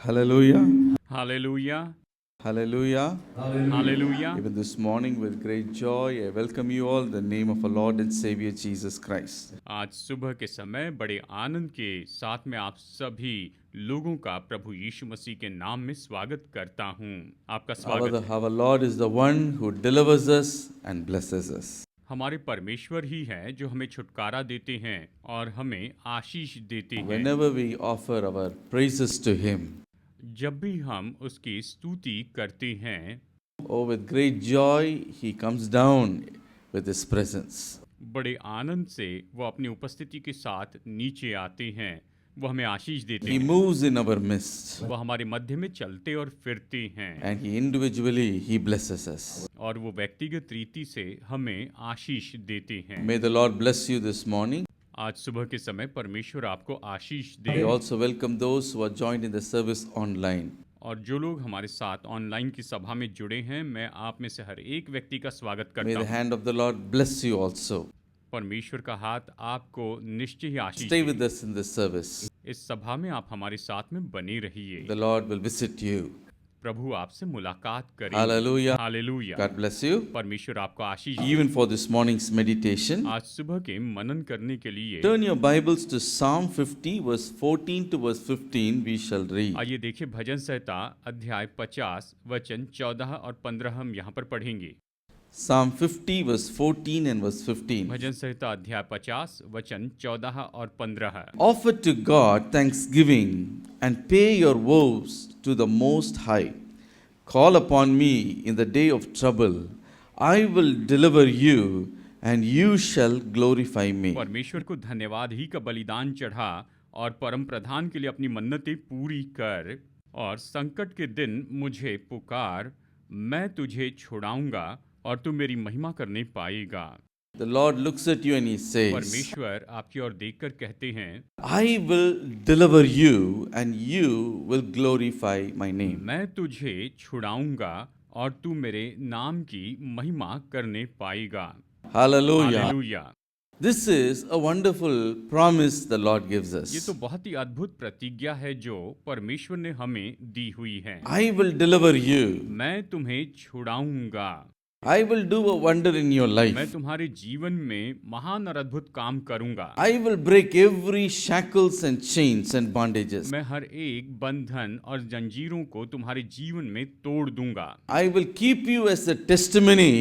Hallelujah. Hallelujah. Hallelujah. Hallelujah. Even this morning, with great joy, I welcome you all in the name of our Lord and Savior Jesus Christ. आज सुबह के समय बड़े आनंद के साथ में आप सभी लोगों का प्रभु यीशु मसीह के नाम में स्वागत करता हूं। आपका स्वागत है। Our Lord is the one who delivers us and blesses us. हमारे परमेश्वर ही है जो हमें छुटकारा देते हैं और हमें आशीष देते हैं। Whenever we offer our praises to Him, जब भी हम उसकी स्तुति करते हैं, oh, with great joy, He comes down with His presence. बड़े आनंद से वो अपनी उपस्थिति के साथ नीचे आते हैं, वो हमें आशीष देते He हैं। moves in our midst, वो हमारे मध्य में चलते और फिरते हैं and He individually He blesses us. और वो व्यक्तिगत रीति से हमें आशीष देते हैं। May the Lord bless you this morning. आज सुबह के समय परमेश्वर आपको आशीष We they. also welcome those who are joined in the service online. और जो लोग हमारे साथ ऑनलाइन की सभा में जुड़े हैं, मैं आप में से हर एक व्यक्ति का स्वागत May करता the हूँ। hand of the Lord bless you also. परमेश्वर का हाथ आपको निश्चय ही आशीष Stay they. with us in this service. इस सभा में आप हमारे साथ में बने रहिए। The Lord will visit you. प्रभु आपसे मुलाकात करें। Hallelujah. Hallelujah. God bless you. परमेश्वर आपको आशीष दे। Even for this morning's meditation, आज सुबह के मनन करने के लिए turn your Bibles to Psalm 50, verse 14 to verse 15. We shall read. आइए देखिए भजन संहिता अध्याय 50 वचन 14 और 15 हम यहाँ पर पढ़ेंगे। Psalm 50, verse 14 and verse 15. भजन संहिता अध्याय 50 वचन 14 और 15। Offer to God thanksgiving and pay your vows to the Most High. Call upon me in the day of trouble. I will deliver you and you shall glorify me. परमेश्वर को धन्यवाद ही का बलिदान चढ़ा और परम प्रधान के लिए अपनी मन्नतें पूरी कर और संकट के दिन मुझे पुकार, मैं तुझे छुड़ाऊंगा और तू मेरी महिमा करने पाएगा। The Lord looks at you and He says, परमेश्वर आपकी ओर देखकर कहते हैं, I will deliver you and you will glorify my name. मैं तुझे छुड़ाऊंगा और तू मेरे नाम की महिमा करने पाएगा। Hallelujah. Hallelujah. This is a wonderful promise the Lord gives ये us. तो बहुत ही अद्भुत प्रतिज्ञा है जो परमेश्वर ने हमें दी हुई है। I will deliver you. मैं तुम्हें छुड़ाऊंगा। I will do a wonder in your मैं life. तुम्हारे जीवन में महान और अद्भुत काम करूंगा। I will break every shackles and chains and bondages. मैं हर एक बंधन और जंजीरों को तुम्हारे जीवन में तोड़ दूंगा। I will keep you as a testimony.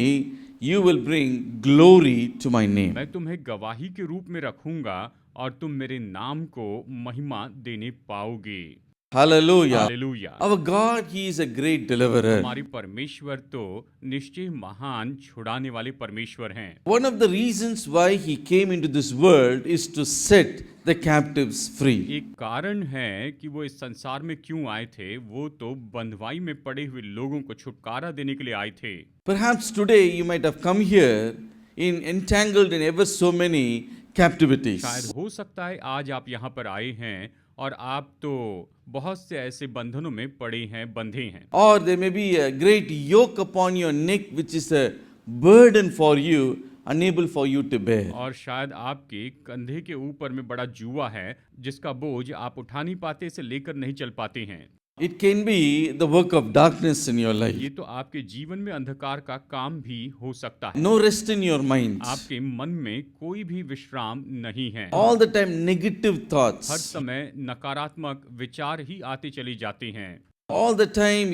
You will bring glory to my name. मैं तुम्हें गवाही के रूप में रखूंगा और तुम मेरे नाम को महिमा देने पाओगे। Hallelujah. Hallelujah. Our God, He is a great deliverer. हमारे परमेश्वर तो निश्चय महान छुड़ाने वाले परमेश्वर हैं। One of the reasons why He came into this world is to set the captives free. एक कारण है कि वो इस संसार में क्यों आए थे, वो तो बंधुआई में पड़े हुए लोगों को छुटकारा देने के लिए आए थे। Perhaps today you might have come here entangled in ever so many captivities. शायद हो सकता है आज आप यहाँ पर आए हैं और आप तो बहुत से ऐसे बंधनों में पड़े हैं, बंधे हैं। Or there may be a great yoke upon your neck which is a burden for you, unable for you to bear. और शायद आपके कंधे के ऊपर में बड़ा जुआ है जिसका बोझ आप उठा नहीं पाते, इसे लेकर नहीं चल पाते हैं। It can be the work of darkness in your life. ये तो आपके जीवन में अंधकार का काम भी हो सकता है। No rest in your mind. आपके मन में कोई भी विश्राम नहीं है। All the time negative her thoughts. समय नकारात्मक विचार ही आते चले जाते हैं। All the time,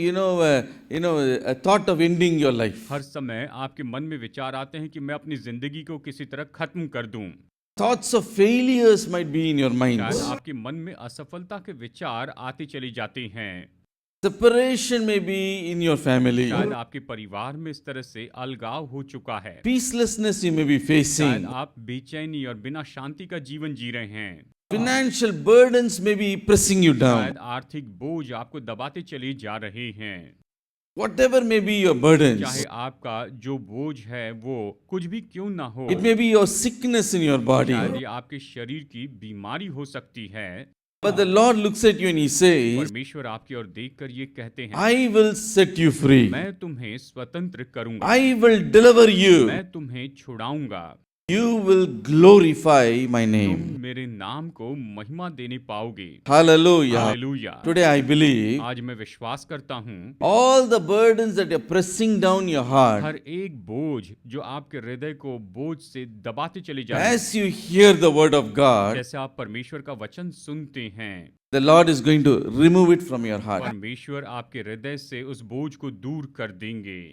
a thought of ending your life. हर समय आपके मन में विचार आते हैं कि मैं अपनी जिंदगी को किसी तरह खत्म कर दूं। Thoughts of failures might be in your शायद minds. आपके मन में असफलता के विचार आते चले जाते हैं। Separation may be in your family. शायद आपके परिवार में इस तरह से अलगाव हो चुका है। Peacelessness you may be शायद facing. आप बेचैनी और बिना शांति का जीवन जी रहे हैं। Financial burdens may be pressing you down. शायद आर्थिक बोझ आपको दबाते चले जा रहे हैं। Whatever may be your burdens. चाहे आपका जो बोझ है वो कुछ भी क्यों ना हो, It may be your sickness in your body. शायद ये आपके शरीर की बीमारी हो सकती है। But the Lord looks at you and He says, परमेश्वर आपकी ओर देखकर ये कहते हैं, I will set you free. मैं तुम्हें स्वतंत्र करूंगा, I will deliver you. मैं तुम्हें छुड़ाऊंगा You will glorify my तुम name. मेरे नाम को महिमा देने पाओगे। Hallelujah. Hallelujah. Today I believe आज मैं विश्वास करता हूँ all the burdens that are pressing down your heart, हर एक बोझ जो आपके हृदय को बोझ से दबाते चले जा रहे हैं, as you hear the word of God, जैसे आप परमेश्वर का वचन सुनते हैं, the Lord is going to remove it from your heart. परमेश्वर आपके हृदय से उस बोझ को दूर कर देंगे।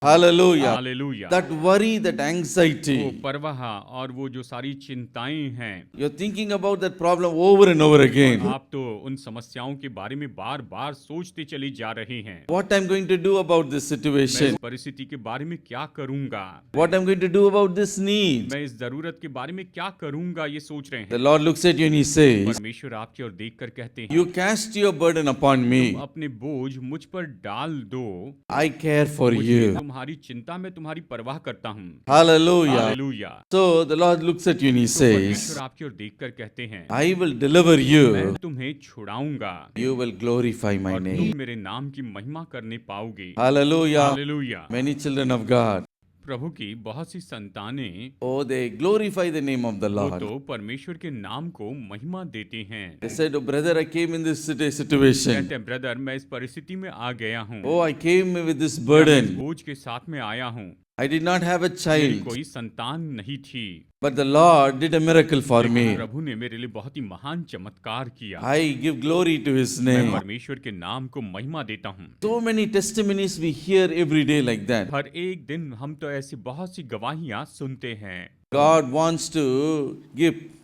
Hallelujah. Hallelujah. That worry, that वो anxiety, परवाह और वो जो सारी चिंताएं हैं, you're thinking about that problem over and over again. आप तो उन समस्याओं के बारे में बार बार सोचते चले जा रहे हैं। What I'm going to do about this मैं situation? इस परिस्थिति के बारे में क्या करूंगा, What I'm going to do about this need? मैं इस जरूरत के बारे में क्या करूंगा, ये सोच रहे The हैं। Lord looks at you and He says, परमेश्वर आपकी ओर देख कर कहते हैं, you cast your burden upon तुम me. अपने बोझ मुझ पर डाल दो, I care for मुझे you. तुम्हारी चिंता में तुम्हारी परवाह करता हूँ। Hallelujah. Hallelujah. So the Lord looks at you and He तो परमेश्वर says, आपकी ओर देख कर कहते हैं, I will deliver मैं you. तुम्हें छुड़ाऊंगा You will glorify my और name. तुम मेरे नाम की महिमा करने पाओगे। Hallelujah. Hallelujah. Many children of God, प्रभु की बहुत सी संतानें oh, they glorify the name of the वो Lord. तो परमेश्वर के नाम को महिमा देते हैं। They said, oh, brother, I came in this situation. कहते हैं, ब्रदर मैं इस परिस्थिति में आ गया हूँ, Oh, I came with this मैं इस burden. बोझ के साथ में आया हूँ, I did not have a मेरी child, कोई संतान नहीं थी, but the Lord did a miracle for लेकिन me. प्रभु ने मेरे लिए बहुत ही महान चमत्कार किया। I give glory to His मैं name. परमेश्वर के नाम को महिमा देता हूँ। So many testimonies we hear every day like that. हर एक दिन हम तो ऐसी बहुत सी गवाहियां सुनते हैं। God wants to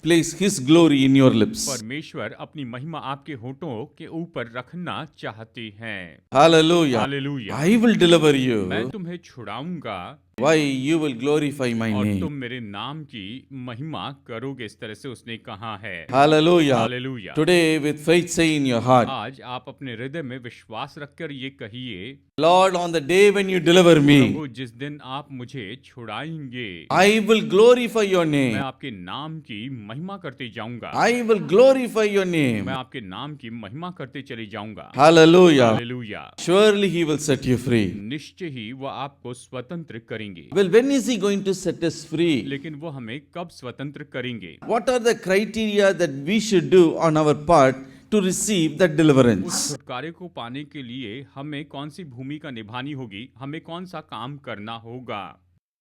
place His glory in your lips. परमेश्वर अपनी महिमा आपके होठों के ऊपर रखना चाहते हैं। Hallelujah. Hallelujah. I will deliver मैं you. तुम्हें छुड़ाऊंगा Why? You will glorify my और तुम name. मेरे नाम की महिमा करोगे, इस तरह से उसने कहा है। Hallelujah. Hallelujah. Today, with faith, say in your heart, आज आप अपने हृदय में विश्वास रखकर ये कहिए, Lord, on the day when you deliver me, प्रभु जिस दिन आप मुझे छुड़ाएंगे, I will glorify your मैं name. आपके नाम की महिमा करते जाऊंगा। I will glorify your name. मैं आपके नाम की महिमा करते चले जाऊंगा। Hallelujah. Hallelujah. Surely He will set you free. निश्चय ही वो आपको स्वतंत्र करेंगे। Well, when is He going to set us free? लेकिन वो हमें कब स्वतंत्र करेंगे? What are the criteria that we should do on our part to receive that उस deliverance? छुटकारे को पाने के लिए हमें कौन सी भूमिका निभानी होगी, हमें कौन सा काम करना होगा?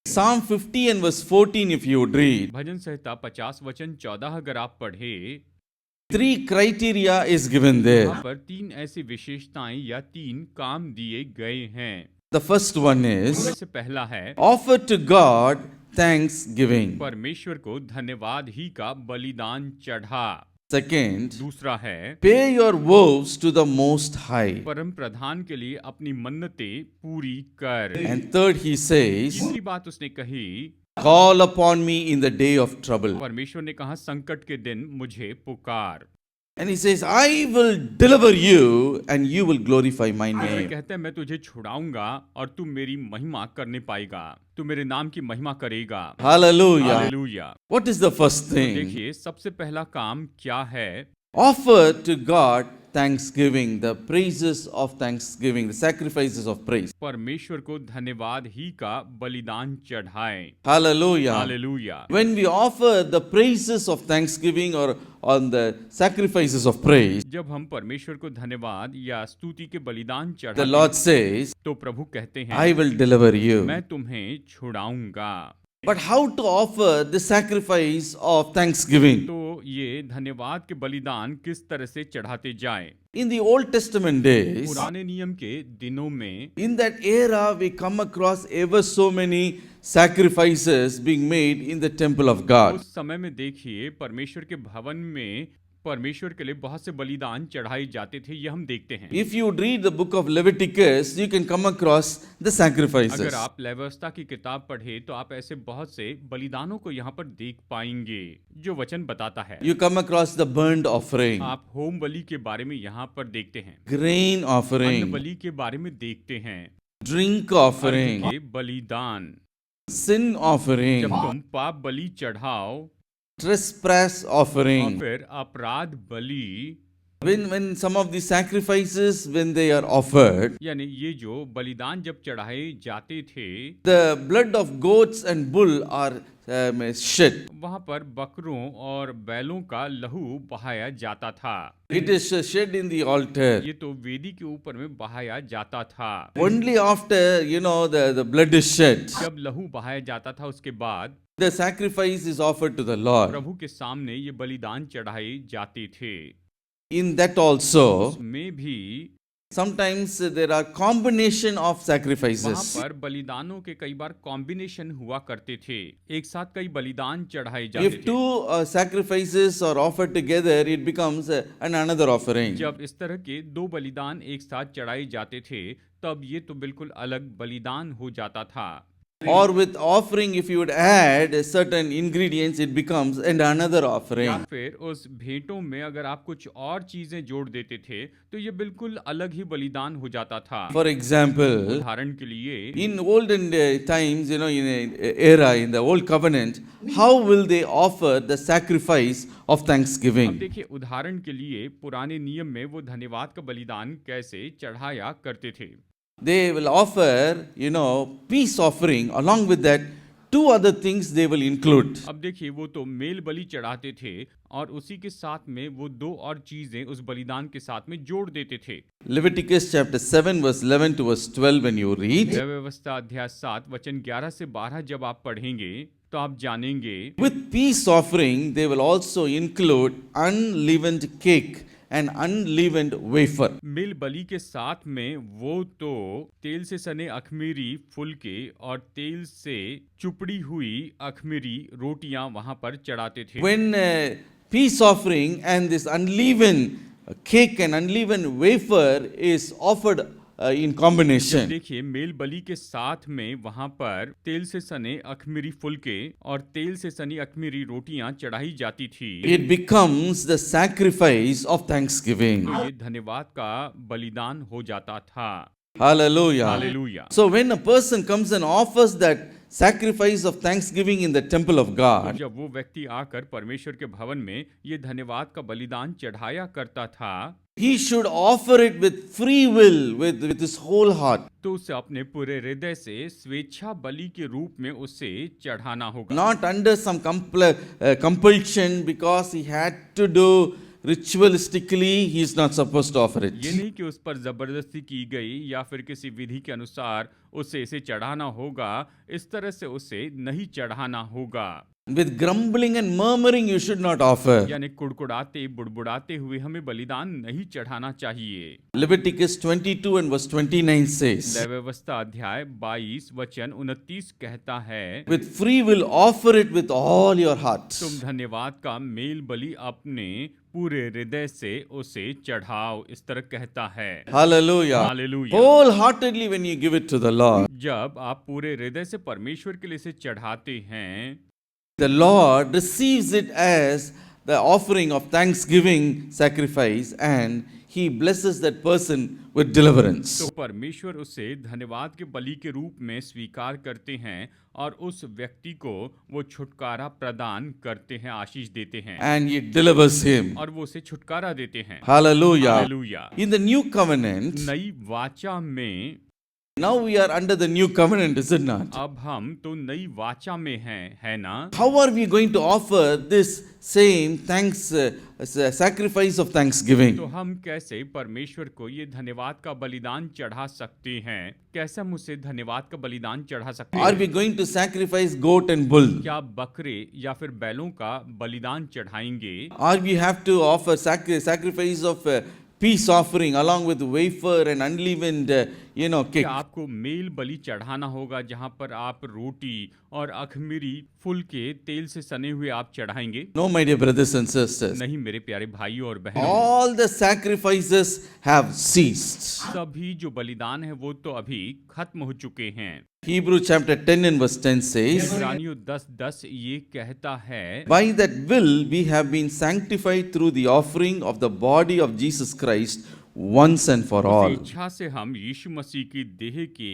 Psalm 50 and verse 14, if you would read, भजन संहिता 50 वचन 14 अगर आप पढ़े, 3 criteria is given there. वहाँ पर 3 ऐसी विशेषताएं या 3 काम दिए गए हैं। The first one is उनमें से पहला है offer to God thanksgiving. परमेश्वर को धन्यवाद ही का बलिदान चढ़ा। Second, दूसरा है pay your vows to the Most High. परम प्रधान के लिए अपनी मन्नतें पूरी कर। And third, he says, तीसरी बात उसने कही, call upon me in the day of trouble. परमेश्वर ने कहा संकट के दिन मुझे पुकार। And he says, I will deliver you and you will glorify my मैं name. कहता है मैं तुझे छुड़ाऊंगा और तू मेरी महिमा करने पाएगा, तू मेरे नाम की महिमा करेगा। Hallelujah. Hallelujah. What is the first thing? देखिए सबसे पहला काम क्या है? Offer to God thanksgiving, the praises of thanksgiving, the sacrifices of praise. परमेश्वर को धन्यवाद ही का बलिदान चढ़ाए। Hallelujah. Hallelujah. When we offer the praises of thanksgiving or on the sacrifices of praise, जब हम परमेश्वर को धन्यवाद या स्तुति के बलिदान the चढ़ाते Lord हैं, says, तो प्रभु कहते I हैं will deliver you. मैं तुम्हें छुड़ाऊंगा। But how to offer the sacrifice of thanksgiving? तो ये धन्यवाद के बलिदान किस तरह से चढ़ाते जाएं? In the Old Testament days, पुराने नियम के दिनों में in that era, we come across ever so many sacrifices being made in the temple of God. उस समय में देखिए परमेश्वर के भवन में परमेश्वर के लिए बहुत से बलिदान चढ़ाए जाते थे, ये हम देखते हैं। If you would read the book of Leviticus, you can come across the sacrifices. अगर आप लेवियवस्था की किताब पढ़े तो आप ऐसे बहुत से बलिदानों को यहाँ पर देख पाएंगे जो वचन बताता है। You come across the burnt offering, आप होम बलि के बारे में यहाँ पर देखते हैं, grain अन्न offering, बलि के बारे में देखते हैं, drink अर्घ offering, के बलिदान, sin offering, जब तुम पाप बलि चढ़ाओ trespass और offering. फिर अपराध बलि, When some of the sacrifices, when they are offered, यानी ये जो बलिदान जब चढ़ाए जाते थे, the blood of goats and bull are shed. वहाँ पर बकरों और बैलों का लहू बहाया जाता था। It is shed in the altar. ये तो वेदी के ऊपर में बहाया जाता था। Only after, the blood is shed, जब लहू बहाया जाता था उसके बाद the sacrifice is offered to the Lord. प्रभु के सामने ये बलिदान चढ़ाए जाते थे। In that also, उसमें भी sometimes there are combination of वहाँ sacrifices. पर बलिदानों के कई बार कॉम्बिनेशन हुआ करते थे, एक साथ कई बलिदान चढ़ाए जाते If थे। two sacrifices are offered together, it becomes another offering. जब इस तरह के दो बलिदान एक साथ चढ़ाए जाते थे तब ये तो बिल्कुल अलग बलिदान हो जाता था। Or with offering, if you would add certain ingredients, it becomes another या offering. फिर उस भेंटों में अगर आप कुछ और चीजें जोड़ देते थे तो ये बिल्कुल अलग ही बलिदान हो जाता था। For example, उदाहरण के लिए in olden times, in an era, in the old covenant, how will they offer the sacrifice of अब thanksgiving? देखिए, उदाहरण के लिए पुराने नियम में वो धन्यवाद का बलिदान कैसे चढ़ाया करते थे। They will offer, peace offering. Along with that, two other things they will include. अब देखिए, वो तो मेल बलि चढ़ाते थे और उसी के साथ में वो दो और चीजें उस बलिदान के साथ में जोड़ देते थे। Leviticus chapter 7 verse 11 to verse 12 when you read, व्यवस्था अध्याय 7 वचन 11 से 12 जब आप पढ़ेंगे तो आप जानेंगे with peace offering they will also include unleavened cake and unleavened wafer. मिल बलि के साथ में वो तो तेल से सने अखमीरी फुलके और तेल से चुपड़ी हुई अखमीरी रोटियां वहां पर चढ़ाते थे। When peace offering and this unleavened cake and unleavened wafer is offered in combination, देखिए, मेल बलि के साथ में वहां पर तेल से सने अखमीरी फुलके और तेल से सनी अखमीरी रोटियां चढ़ाई जाती थी। it becomes the sacrifice of thanksgiving. तो ये धन्यवाद का बलिदान हो जाता था। Hallelujah. Hallelujah. So when a person comes and offers that sacrifice of thanksgiving in the temple of और God, जब वो व्यक्ति आकर परमेश्वर के भवन में ये धन्यवाद का बलिदान चढ़ाया करता था he should offer it with free will, with his whole heart, तो उसे अपने पूरे हृदय से स्वेच्छा बलि के रूप में उसे चढ़ाना होगा। not under some compulsion because he had to do ritualistically. He is not supposed to offer it. ये नहीं कि उस पर जबरदस्ती की गई या फिर किसी विधि के अनुसार उसे इसे चढ़ाना होगा, इस तरह से उसे नहीं चढ़ाना होगा। With grumbling and murmuring you should not offer. यानी कुड़कुड़ाते बुड़बुड़ाते हुए हमें बलिदान नहीं चढ़ाना चाहिए। Leviticus 22 and verse 29 says, लय व्यवस्था अध्याय 22 वचन 29 कहता है, with free will offer it with all your heart. तुम धन्यवाद का मेल बलि अपने पूरे हृदय से उसे चढ़ाओ, इस तरह कहता है। Hallelujah. Hallelujah. Wholeheartedly when you give it to the Lord, जब आप पूरे हृदय से परमेश्वर के लिए इसे चढ़ाते हैं the Lord receives it as the offering of thanksgiving sacrifice and he blesses that person with deliverance. तो परमेश्वर उसे धन्यवाद के बलि के रूप में स्वीकार करते हैं और उस व्यक्ति को वो छुटकारा प्रदान करते हैं, आशीष देते हैं And he delivers him. और वो उसे छुटकारा देते हैं। Hallelujah. Hallelujah. In the new covenant, नई वाचा में now we are under the new covenant, is it not? अब हम तो नई वाचा में हैं, है ना? How are we going to offer this same sacrifice of thanksgiving? तो हम कैसे परमेश्वर को ये धन्यवाद का बलिदान चढ़ा सकते हैं? कैसे हम उसे धन्यवाद का बलिदान चढ़ा सकते Are हैं? we going to sacrifice goat and bull? क्या बकरे या फिर बैलों का बलिदान चढ़ाएंगे? Or we have to offer sacrifice of peace offering along with wafer and unleavened, cake? क्या आपको मेल बलि चढ़ाना होगा जहां पर आप रोटी और अखमीरी फुल के तेल से सने हुए आप चढ़ाएंगे? No, my dear brothers and sisters. नहीं मेरे प्यारे भाइयों और बहनों, All the sacrifices have ceased. सभी जो बलिदान है वो तो अभी खत्म हो चुके हैं। Hebrew chapter 10 and verse 10 says, इब्रानियों 10:10 ये कहता है, by that will we have been sanctified through the offering of the body of Jesus Christ once and for उस all. इच्छा से हम यीशु मसीह की देह के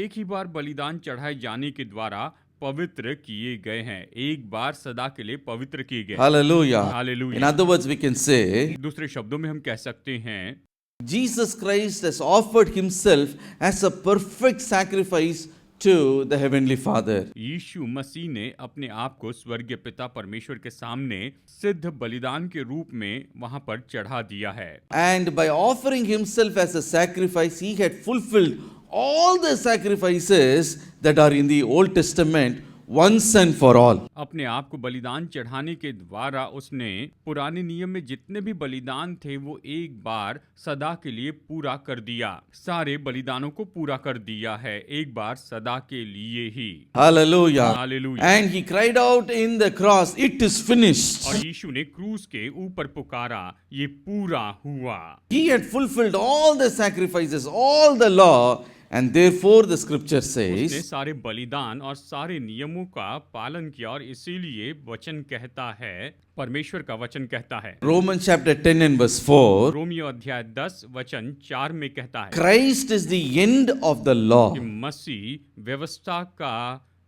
एक ही बार बलिदान चढ़ाए जाने के द्वारा पवित्र किए गए हैं, एक बार सदा के लिए पवित्र किए गए। Hallelujah. Hallelujah. In other words, we can say, दूसरे शब्दों में हम कह सकते हैं Jesus Christ has offered himself as a perfect sacrifice to the Heavenly Father. यीशु मसीह ने अपने आप को स्वर्गीय पिता परमेश्वर के सामने सिद्ध बलिदान के रूप में वहां पर चढ़ा दिया है। And by offering himself as a sacrifice, he had fulfilled all the sacrifices that are in the Old Testament once and for all. अपने आप को बलिदान चढ़ाने के द्वारा उसने पुराने नियम में जितने भी बलिदान थे वो एक बार सदा के लिए पूरा कर दिया। सारे बलिदानों को पूरा कर दिया है, एक बार सदा के लिए ही। Hallelujah. Hallelujah. And he cried out in the cross, "It is finished." और यीशु ने क्रूस के ऊपर पुकारा, ये पूरा हुआ। He had fulfilled all the sacrifices, all the law, and therefore the scripture उसने says, सारे बलिदान और सारे नियमों का पालन किया और इसीलिए वचन कहता है, परमेश्वर का वचन कहता है, Romans chapter 10 and verse 4, Romeo अध्याय 10 वचन 4 में कहता है Christ is the end of the law. कि मसीह व्यवस्था का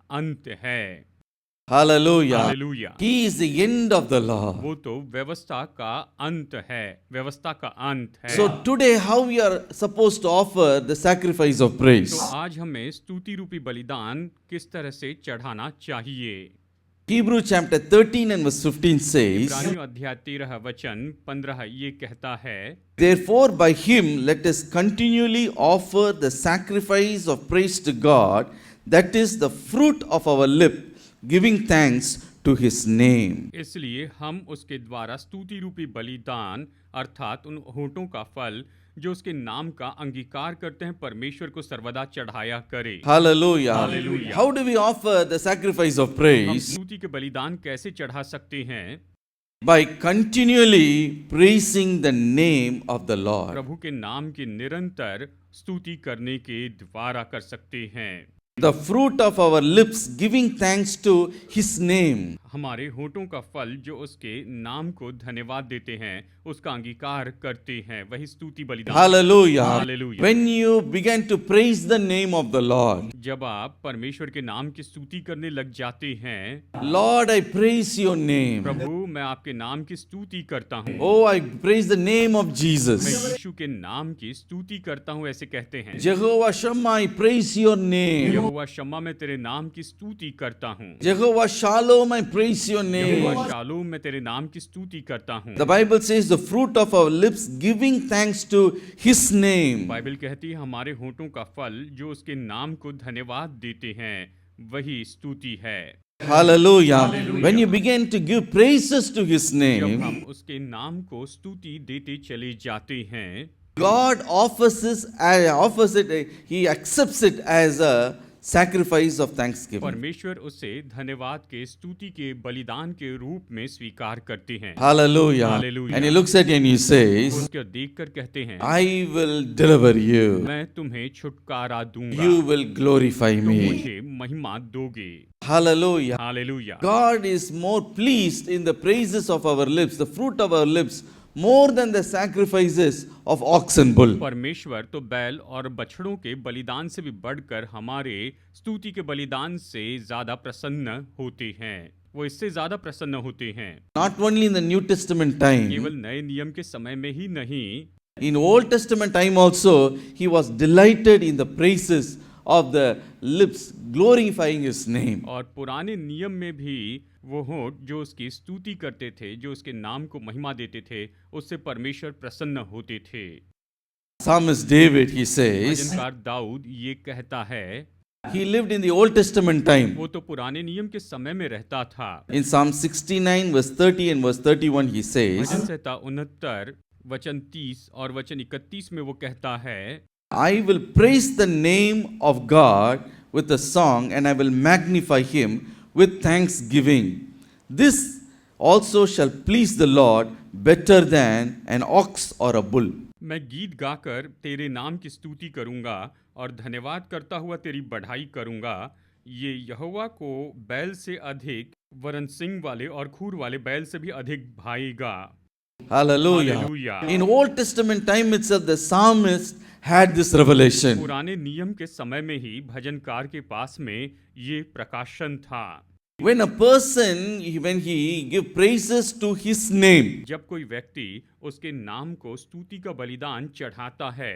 अंत है। Hallelujah. Hallelujah. He is the end of the law. वो तो व्यवस्था का अंत है, व्यवस्था का अंत है। So today how we are supposed to offer the sacrifice of praise? तो आज हमें स्तुति रूपी बलिदान किस तरह से चढ़ाना चाहिए? Hebrew chapter 13 and verse 15 says, इब्रानियों अध्याय 13 वचन 15 ये कहता है, Therefore by him let us continually offer the sacrifice of praise to God, that is the fruit of our lip, giving thanks to his name. इसलिए हम उसके द्वारा स्तुति रूपी बलिदान अर्थात उन होठों का फल जो उसके नाम का अंगीकार करते हैं परमेश्वर को सर्वदा चढ़ाया करे। Hallelujah. Hallelujah. How do we offer the sacrifice of हम praise? स्तुति के बलिदान कैसे चढ़ा सकते हैं? By continually praising the name of the Lord. प्रभु के नाम की निरंतर स्तुति करने के द्वारा कर सकते हैं। The fruit of our lips giving thanks to his name. हमारे होठों का फल जो उसके नाम को धन्यवाद देते हैं, उसका अंगीकार करते हैं, वही स्तुति बलिदान। Hallelujah. Hallelujah. When you begin to praise the name of the Lord, जब आप परमेश्वर के नाम की स्तुति करने लग जाते हैं, Lord, I praise your name. प्रभु मैं आपके नाम की स्तुति करता हूँ, Oh, I praise the name of मैं Jesus. यीशु के नाम की स्तुति करता हूँ, ऐसे कहते हैं। Jehovah Shammah, I praise your name. यहोवा शम्मा मैं तेरे नाम की स्तुति करता हूँ, Jehovah Shalom, I praise your Jehovah name. शालूम मैं तेरे नाम की स्तुति करता हूँ। The Bible says the fruit of our lips giving thanks to his name. Bible कहती है हमारे होठों का फल जो उसके नाम को धन्यवाद देते हैं, वही स्तुति है। Hallelujah. Hallelujah. When you begin to give praises to his जब name, हम उसके नाम को स्तुति देते चले जाते हैं, God offers it, he accepts it as a sacrifice of thanksgiving. परमेश्वर उसे धन्यवाद के स्तुति के बलिदान के रूप में स्वीकार करते हैं। Hallelujah. Hallelujah. And he looks at you and he says, उसको देखकर कहते हैं, I will deliver you. मैं तुम्हें छुटकारा दूंगा, You will glorify तुम me. मुझे महिमा दोगे। Hallelujah. Hallelujah. God is more pleased in the praises of our lips, the fruit of our lips, more than the sacrifices of ox and bull. परमेश्वर तो बैल और बछड़ों के बलिदान से भी बढ़कर हमारे स्तुति के बलिदान से ज्यादा प्रसन्न होते हैं, वो इससे ज्यादा प्रसन्न होते हैं। Not only in the New Testament time, केवल नए नियम के समय में ही नहीं, in Old Testament time also, he was delighted in the praises of the lips, glorifying his name. और पुराने नियम में भी वो होठ जो उसकी स्तुति करते थे, जो उसके नाम को महिमा देते थे, उससे परमेश्वर प्रसन्न होते थे। Psalmist David, he says, भजनकार Dawood ये कहता है, he lived in the Old Testament time. वो तो पुराने नियम के समय में रहता था। In Psalm 69 verse 30 and verse 31 he bhajan says, संहिता 69 वचन 30 और वचन 31 में वो कहता है, I will praise the name of God with a song and I will magnify him with thanksgiving. This also shall please the Lord better than an ox or a bull. मैं गीत गाकर तेरे नाम की स्तुति करूंगा और धन्यवाद करता हुआ तेरी बढ़ाई करूंगा। ये यहोवा को बैल से अधिक, वरन सिंग वाले और खूर वाले बैल से भी अधिक भाएगा। Hallelujah. Hallelujah. In Old Testament time itself, the psalmist had this revelation. पुराने नियम के समय में ही भजनकार के पास में ये प्रकाशन था। When a person, when he give praises to his name, जब कोई व्यक्ति उसके नाम को स्तुति का बलिदान चढ़ाता है,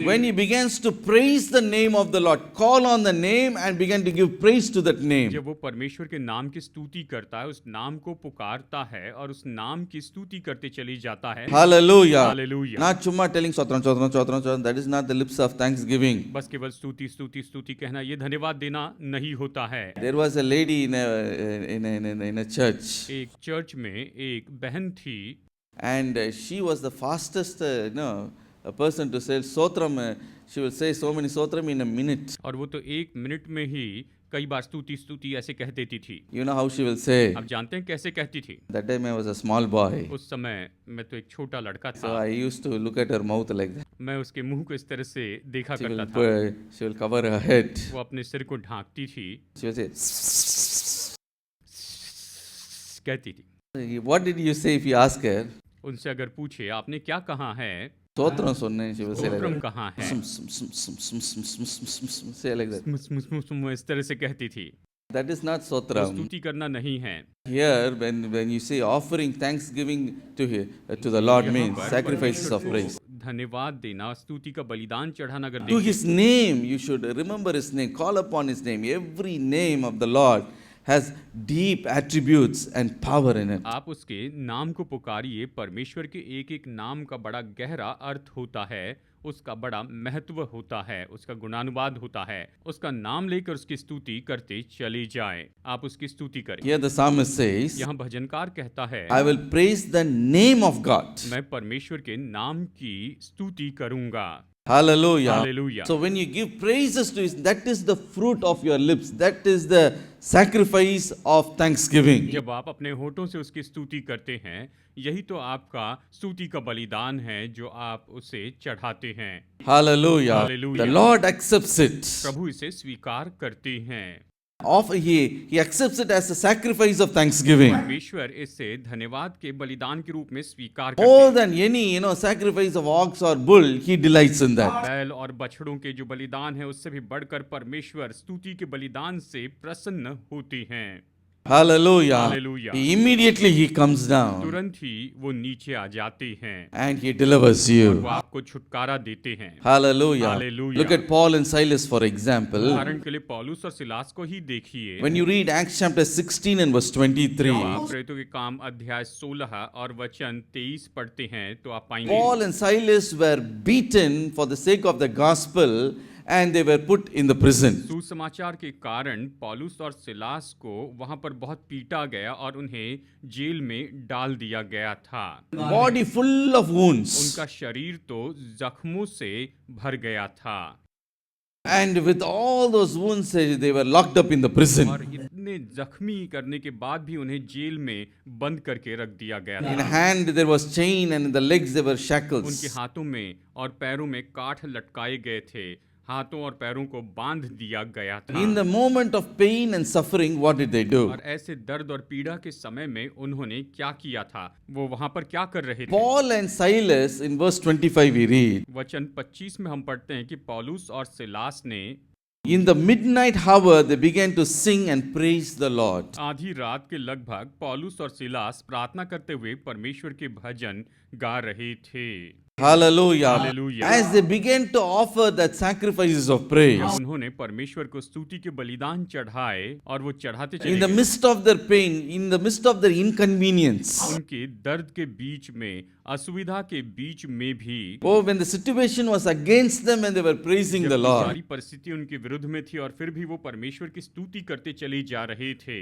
When he begins to praise the name of the Lord, call on the name and begin to give praise to that name. जब वो परमेश्वर के नाम की स्तुति करता है, उस नाम को पुकारता है और उस नाम की स्तुति करते चली जाता है। Hallelujah. Hallelujah. Not chumma telling sotram chotram chotram chotram. That is not the lips of thanksgiving. बस केवल स्तुति स्तुति स्तुति कहना, ये धन्यवाद देना नहीं होता है। There was a lady in a church, एक चर्च में एक बहन थी and she was the fastest, a person to say sotram. She will say so many sotram in a minute. और वो तो एक मिनट में ही कई बार स्तुति स्तुति ऐसे कह देती थी। You know how she will say? आप जानते हैं कैसे कहती थी? That time I was a small boy. उस समय मैं तो एक छोटा लड़का So था। I used to look at her mouth like that. मैं उसके मुंह को इस तरह से देखा She will, करता था। she will cover her head. वो अपने सिर को ढांकती थी, She will say, कहती थी। what did you say if you ask her? उनसे अगर पूछे आपने क्या कहा है, Sotram sonne, she will say like stotram that. कहाँ है, Say like that. इस तरह से कहती थी। That is not वो sotram. स्तुति करना नहीं है। Here, when you say offering thanksgiving to the Lord यहाँ means पर sacrifices of परमेश्वर praise. को धन्यवाद देना, स्तुति का बलिदान चढ़ाना अगर To देखें, His name, you should remember His name, call upon His name. Every name of the Lord has deep attributes and power in it. आप उसके नाम को पुकारिए। परमेश्वर के एक एक नाम का बड़ा गहरा अर्थ होता है, उसका बड़ा महत्व होता है, उसका गुणानुवाद होता है। उसका नाम लेकर उसकी स्तुति करते चले जाएं। आप उसकी स्तुति करें। Here the psalmist says, यहाँ भजनकार कहता है, I will praise the name of God. मैं परमेश्वर के नाम की स्तुति करूंगा। Hallelujah. Hallelujah. So when you give praises to His, that is the fruit of your lips. That is the sacrifice of thanksgiving. जब आप अपने होठों से उसकी स्तुति करते हैं, यही तो आपका स्तुति का बलिदान है जो आप उसे चढ़ाते हैं। Hallelujah. Hallelujah. The Lord accepts it. प्रभु इसे स्वीकार करते हैं। He accepts it as a sacrifice of thanksgiving. परमेश्वर इसे धन्यवाद के बलिदान के रूप में स्वीकार करते More हैं। than any, sacrifice of ox or bull, He delights in that. बैल और बछड़ों के जो बलिदान है, उससे भी बढ़कर परमेश्वर स्तुति के बलिदान से प्रसन्न होते हैं। Hallelujah. Hallelujah. Immediately He comes down तुरंत ही वो नीचे आ जाते हैं and He delivers और you. वो आपको छुटकारा देते हैं। Hallelujah. Hallelujah. Look at Paul and Silas, for example. उदाहरण के लिए पौलुस और सिलास को ही देखिए। When you read Acts chapter 16 and verse 23, जब आप प्रेरितों के काम अध्याय 16 और वचन 23 पढ़ते हैं तो आप पाएंगे Paul and Silas were beaten for the sake of the gospel and they were put in the prison. सुसमाचार के कारण पौलुस और सिलास को वहां पर बहुत पीटा गया और उन्हें जेल में डाल दिया गया था। Body full of wounds. उनका शरीर तो जख्मों से भर गया था And with all those wounds, they were locked up in the prison. और इतने जख्मी करने के बाद भी उन्हें जेल में बंद करके रख दिया गया In था। hand there was chain and in the legs there were shackles. उनके हाथों में और पैरों में काठ लटकाए गए थे, हाथों और पैरों को बांध दिया गया था। In the moment of pain and suffering, what did they do? और ऐसे दर्द और पीड़ा के समय में उन्होंने क्या किया था? वो वहां पर क्या कर रहे थे? Paul and Silas, in verse 25 we read, वचन 25 में हम पढ़ते हैं कि पौलुस और सिलास ने in the midnight hour they began to sing and praise the Lord. आधी रात के लगभग पौलुस और सिलास प्रार्थना करते हुए परमेश्वर के भजन गा रहे थे। Hallelujah. Hallelujah. As they began to offer that sacrifices of praise, जब उन्होंने परमेश्वर को स्तुति के बलिदान चढ़ाए और वो चढ़ाते चले in the गए, midst of their pain, in the midst of their inconvenience, उनके दर्द के बीच में, असुविधा के बीच में भी, oh, when the situation was against them and they were praising the जबकि Lord, सारी परिस्थिति उनके विरुद्ध में थी और फिर भी वो परमेश्वर की स्तुति करते चले जा रहे थे,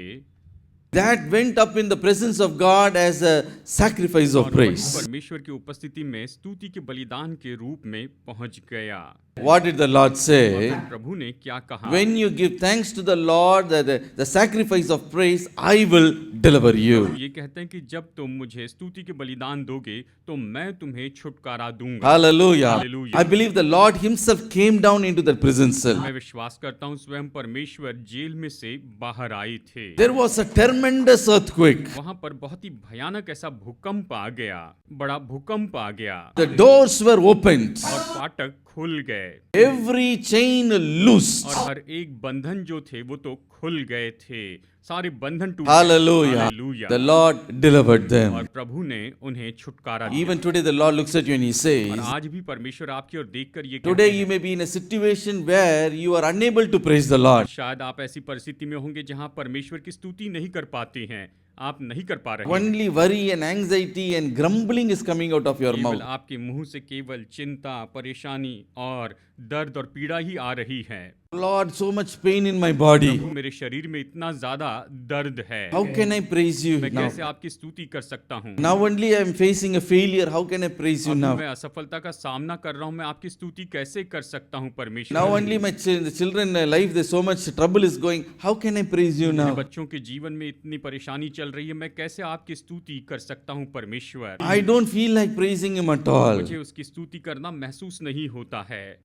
that went up in the presence of God as a sacrifice of और वही praise. परमेश्वर की उपस्थिति में स्तुति के बलिदान के रूप में पहुंच गया। What did the Lord say? प्रभु ने क्या कहा? When you give thanks to the Lord, the sacrifice of praise, I will deliver you. ये कहते हैं कि जब तुम मुझे स्तुति के बलिदान दोगे तो मैं तुम्हें छुटकारा दूंगा। Hallelujah. Hallelujah. I believe the Lord Himself came down into that prison cell. मैं विश्वास करता हूँ स्वयं परमेश्वर जेल में से बाहर आए थे। There was a tremendous earthquake. वहां पर बहुत ही भयानक ऐसा भूकंप आ गया, बड़ा भूकंप आ गया The doors were opened. और फाटक खुल गए Every chain loosed. और हर एक बंधन जो थे वो तो खुल गए थे, सारे बंधन टूट गए। Hallelujah. Hallelujah. The Lord delivered और them. प्रभु ने उन्हें छुटकारा दिया। Even today, the Lord looks at you and He और says, आज भी परमेश्वर आपकी ओर देखकर ये कहते today you हैं, may be in a situation where you are unable to praise the Lord. शायद आप ऐसी परिस्थिति में होंगे जहां परमेश्वर की स्तुति नहीं कर पाते हैं, आप नहीं कर पा रहे हैं। Only worry and anxiety and grumbling is coming out of your केवल mouth. आपके मुंह से केवल चिंता, परेशानी और दर्द और पीड़ा ही आ रही है। Lord, so much pain in my body. प्रभु, मेरे शरीर में इतना ज्यादा दर्द है, How can I praise you मैं now? कैसे आपकी स्तुति कर सकता हूँ? Now only I am facing a failure. How can I praise you अब now? मैं असफलता का सामना कर रहा हूँ, मैं आपकी स्तुति कैसे कर सकता हूँ परमेश्वर? Now only my the children life there's so much trouble is going. How can I praise you मेरे now? बच्चों के जीवन में इतनी परेशानी चल रही है, मैं कैसे आपकी स्तुति कर सकता हूँ परमेश्वर? I don't feel like praising Him at all. मुझे उसकी स्तुति करना महसूस नहीं होता है।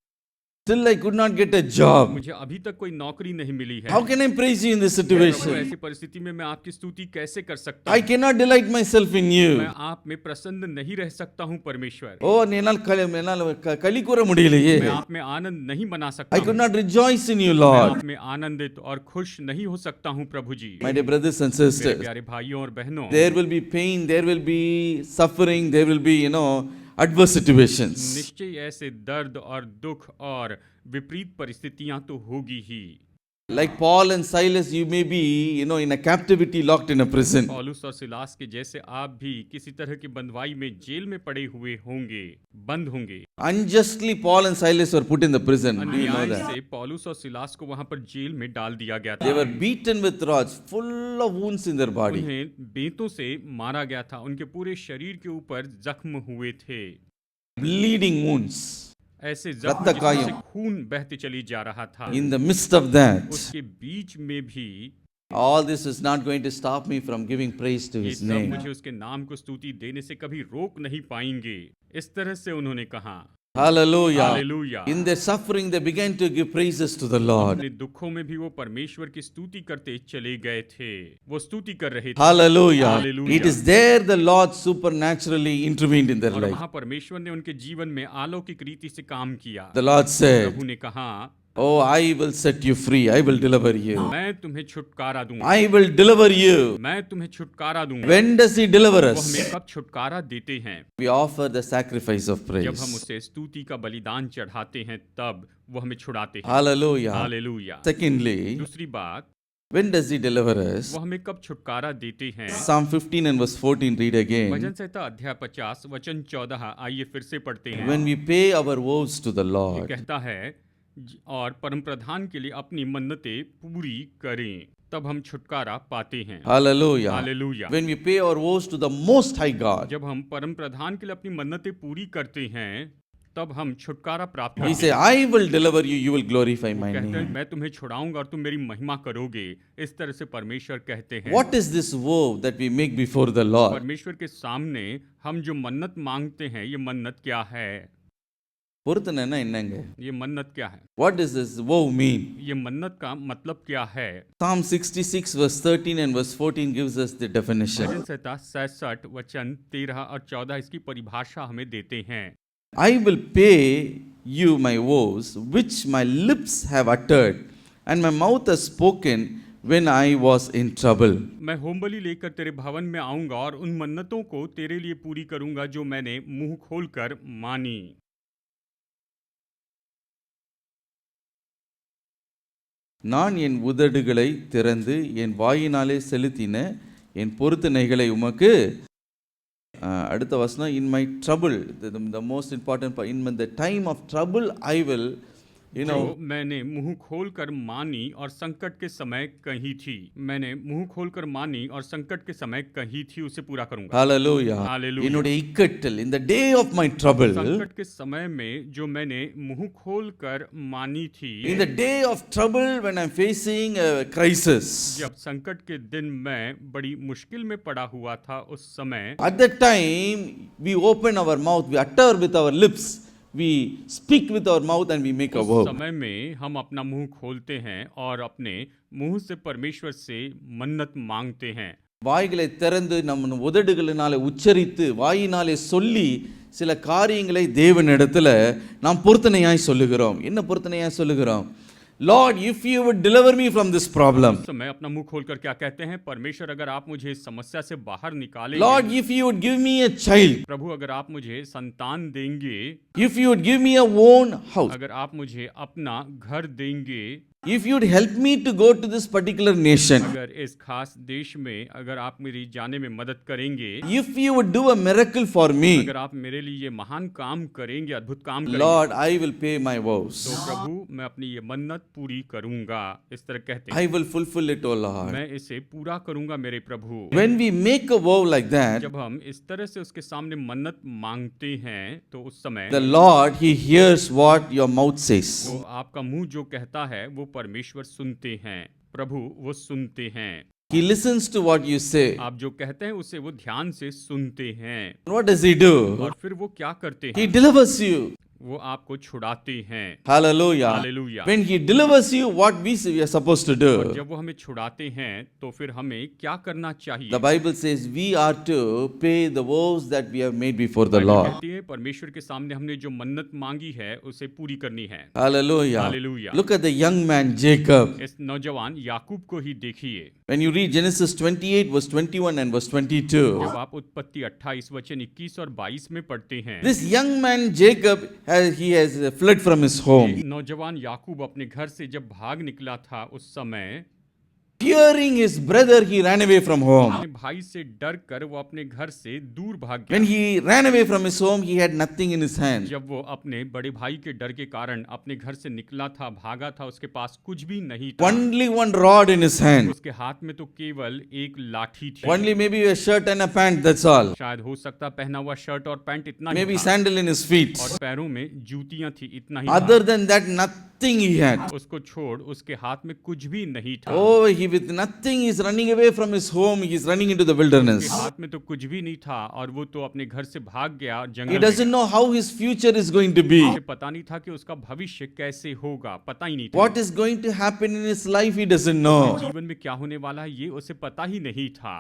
Still I could not get a job. मुझे अभी तक कोई नौकरी नहीं मिली है। How can I praise you in this Prabhu, situation? ऐसी परिस्थिति में मैं आपकी स्तुति कैसे कर सकता I हूँ? cannot delight myself in मैं you. आप में प्रसन्न नहीं रह सकता हूँ परमेश्वर। Oh, என்னால் களி கூற முடியலையே. मैं आप में आनंद नहीं मना सकता I हूँ। could not rejoice in you, मैं Lord. आप में आनंदित और खुश नहीं हो सकता हूँ प्रभु जी। My dear brothers and मेरे sisters, प्यारे भाइयों और बहनों, there will be pain, there will be suffering, there will be, adverse situations. निश्चय ऐसे दर्द और दुख और विपरीत परिस्थितियां तो होगी ही। Like Paul and Silas, you may be, in a captivity locked in a prison. पौलुस और सिलास के जैसे आप भी किसी तरह की बंधुआई में जेल में पड़े हुए होंगे, बंद होंगे। Unjustly, Paul and Silas were put in the prison. Do you know अन्याय that? से पौलुस और सिलास को वहां पर जेल में डाल दिया गया They था। were beaten with rods, full of wounds in their body. उन्हें बेंतों से मारा गया था, उनके पूरे शरीर के ऊपर जख्म हुए थे, Bleeding wounds. ऐसे रक्त जख्म जिसमें कायम। से खून बहते चली जा रहा था। In the midst of that, उसके बीच में भी all this is not going to stop me from giving praise to ये His सब name. मुझे उसके नाम को स्तुति देने से कभी रोक नहीं पाएंगे। इस तरह से उन्होंने कहा। Hallelujah. Hallelujah. In their suffering, they began to give praises to the Lord. अपने दुखों में भी वो परमेश्वर की स्तुति करते चले गए थे, वो स्तुति कर रहे थे। Hallelujah. Hallelujah. It is there the Lord supernaturally intervened in their और life. वहाँ परमेश्वर ने उनके जीवन में अलौकिक रीति से काम किया। The Lord said, प्रभु ने कहा, Oh, I will set you free. I will deliver you. मैं तुम्हें छुटकारा दूंगा, I will deliver you. मैं तुम्हें छुटकारा दूंगा। When does He deliver वो us? हमें कब छुटकारा देते हैं? We offer the sacrifice of जब हम praise. उसे स्तुति का बलिदान चढ़ाते हैं, तब वो हमें छुड़ाते हैं। Hallelujah. हालेलुया। Secondly, दूसरी बात, when does He deliver us? वो हमें कब छुटकारा देते हैं? Psalm 15 and verse 14, read again. भजन संहिता अध्याय 50 वचन 14, आइए फिर से पढ़ते हैं। When we pay our vows to the ये Lord. कहता है, और परम प्रधान के लिए अपनी मन्नतें पूरी करें, तब हम छुटकारा पाते हैं। Hallelujah. Hallelujah. When we pay our vows to the Most High God. जब हम परम प्रधान के लिए अपनी मन्नतें पूरी करते हैं, तब हम छुटकारा प्राप्त He करते said, हैं। I will deliver you, you will glorify my कहते हैं, name. मैं तुम्हें छुड़ाऊंगा और तुम मेरी महिमा करोगे। इस तरह से परमेश्वर कहते हैं। What is this vow that we make before the Lord? परमेश्वर के सामने हम जो मन्नत मांगते हैं, ये मन्नत क्या है? பொருத்தனைன்னா என்னங்க? ये मन्नत क्या है? What does this vow mean? ये मन्नत का मतलब क्या है? Psalm 66 verse 13 and verse 14 gives us the definition. भजन संहिता 66 वचन 13 और 14 इसकी परिभाषा हमें देते हैं। I will pay you my vows which my lips have uttered and my mouth has spoken when I was in trouble. मैं होमबलि लेकर तेरे भवन में आऊंगा और उन मन्नतों को तेरे लिए पूरी करूंगा जो मैंने मुंह खोलकर मानी। நான் என் உதடுகளை திறந்து என் வாயினாலே செலுத்தின என் பொருத்தனைகளை உமக்கு அடுத்த வசனம் in my trouble the most important part in the time of trouble I will जो मैंने मुंह खोलकर मानी और संकट के समय कही थी, मैंने मुंह खोलकर मानी और संकट के समय कही थी, उसे पूरा करूंगा। Hallelujah. Hallelujah. என்னுடைய இக்கட்டில் in the day of my trouble, संकट के समय में जो मैंने मुंह खोलकर मानी थी, in the day of trouble when I'm facing a crisis, जब संकट के दिन मैं बड़ी मुश्किल में पड़ा हुआ था, उस समय at that time we open our mouth, we utter with our lips, we speak with our mouth and we make a उस vow. समय में हम अपना मुंह खोलते हैं और अपने मुंह से परमेश्वर से मन्नत मांगते हैं। வாய்களை திறந்து நம் உதடுகளினாலே உச்சரித்து வாயினாலே சொல்லி சில காரியங்களை தேவனிடத்துல நாம் பொருத்தனையாய் சொல்லுகிறோம். என்ன பொருத்தனையாய் சொல்லுகிறோம்? Lord, if you would deliver me from this problem, उस समय अपना मुंह खोलकर क्या कहते हैं? परमेश्वर अगर आप मुझे इस समस्या से बाहर निकालेंगे, Lord, if you would give me a child, प्रभु अगर आप मुझे संतान देंगे, if you would give me a own house, अगर आप मुझे अपना घर देंगे, if you would help me to go to this particular nation, अगर इस खास देश में अगर आप मेरी जाने में मदद करेंगे, if you would do a miracle for me, अगर आप मेरे लिए ये महान काम करेंगे, अद्भुत काम करेंगे, Lord, I will pay my vows. तो प्रभु मैं अपनी ये मन्नत पूरी करूंगा। इस तरह कहते I हैं, will fulfill it, O Lord. मैं इसे पूरा करूंगा मेरे प्रभु। When we make a vow like that, जब हम इस तरह से उसके सामने मन्नत मांगते हैं, तो उस समय the Lord, He hears what your mouth says. तो आपका मुंह जो कहता है वो परमेश्वर सुनते हैं, प्रभु वो सुनते हैं। He listens to what you say. आप जो कहते हैं उसे वो ध्यान से सुनते हैं। What does He do? और फिर वो क्या करते He हैं? delivers you. वो आपको छुड़ाते हैं। Hallelujah. Hallelujah. When He delivers you, what we are supposed to और do? जब वो हमें छुड़ाते हैं तो फिर हमें क्या करना चाहिए? The Bible says we are to pay the vows that we have made before the Bible Lord. कहती है परमेश्वर के सामने हमने जो मन्नत मांगी है उसे पूरी करनी है। Hallelujah. Hallelujah. Look at the young man Jacob. इस नौजवान याकूब को ही देखिए। When you read Genesis 28, verse 21 and verse 22, जब आप उत्पत्ति 28 वचन 21 और 22 में पढ़ते हैं, this young man Jacob, he has fled from his home. नौजवान याकूब अपने घर से जब भाग निकला था उस समय Fearing his brother, he ran away from home. अपने भाई से डर कर वो अपने घर से दूर भाग गया। When he ran away from his home, he had nothing in his hand. जब वो अपने बड़े भाई के डर के कारण अपने घर से निकला था, भागा था, उसके पास कुछ भी नहीं था। Only one rod in his hand. उसके हाथ में तो केवल एक लाठी थी। Only maybe a shirt and a pant, that's all. शायद हो सकता पहना हुआ शर्ट और पैंट इतना ही Maybe था, sandal in his feet. और पैरों में जूतियां थी, इतना ही Other था। than that, nothing he had. उसको छोड़ उसके हाथ में कुछ भी नहीं था। Oh, he with nothing is running away from his home. He is running into the उसके wilderness. हाथ में तो कुछ भी नहीं था और वो तो अपने घर से भाग गया He जंगल में। doesn't know how his future is going to be. उसे पता नहीं था कि उसका भविष्य कैसे होगा, पता ही नहीं था। What is going to happen in his life, he doesn't know. जीवन में क्या होने वाला है ये उसे पता ही नहीं था।